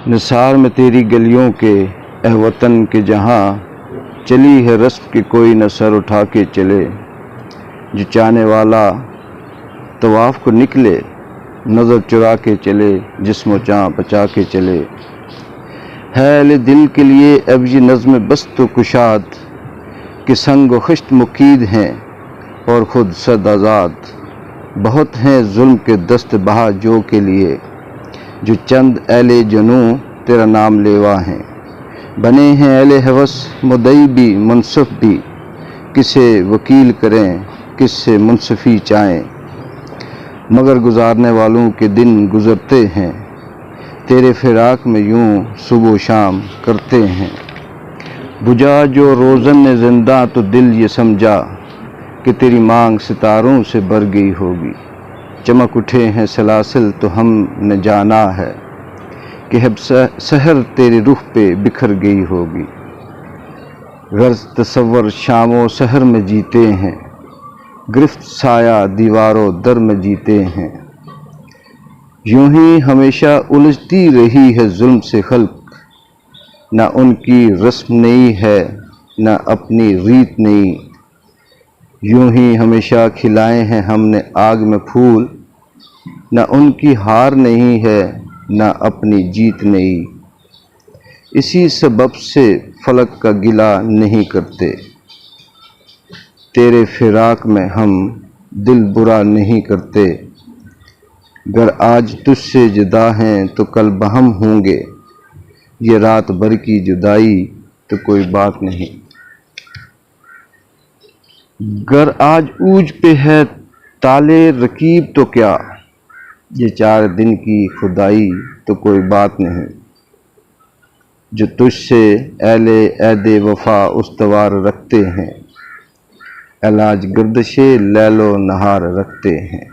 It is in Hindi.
निसार में तेरी गलियों के ए वतन के जहाँ चली है रस्म कि कोई न सर उठा के चले। जो चाहने वाला तवाफ़ को निकले नज़र चुरा के चले, जिस्म चाँ बचा के चले। है अहले दिल के लिए अब ये नज़्म बस तो कुशाद कि संग व खश्त मुकीद हैं और ख़ुद सद आज़ाद। बहुत हैं जुल्म के दस्त बहा जो के लिए, जो चंद अहले जनू तेरा नाम लेवा हैं। बने हैं अहले हवस मुदई भी मुनसफ भी, किसे वकील करें किससे मुनसफ़ी चाहें। मगर गुजारने वालों के दिन गुज़रते हैं, तेरे फिराक में यूं सुबह शाम करते हैं। बुझा जो रोज़न ने ज़िंदा तो दिल ये समझा कि तेरी मांग सितारों से भर गई होगी। चमक उठे हैं सलासिल तो हमने जाना है कि अब सहर तेरे रुख पे बिखर गई होगी। गर्ज़ तसव्वुर शामो सहर में जीते हैं, गिरफ्त साया दीवारों दर में जीते हैं। यूं ही हमेशा उलझती रही है जुल्म से खल्क, न उनकी रस्म नई है न अपनी रीत नई। यूं ही हमेशा खिलाए हैं हमने आग में फूल, न उनकी हार नहीं है न अपनी जीत नई। इसी सबब से फलक का गिला नहीं करते, तेरे फिराक में हम दिल बुरा नहीं करते। गर आज तुझसे जुदा हैं तो कल बहम होंगे, ये रात भर की जुदाई तो कोई बात नहीं। गर आज ऊज पे है ताले रकीब तो क्या, ये 4 दिन की खुदाई तो कोई बात नहीं। जो तुझसे अहले ऐदे वफा उस्तवार रखते हैं, इलाज गर्दशे लैलो नहार रखते हैं।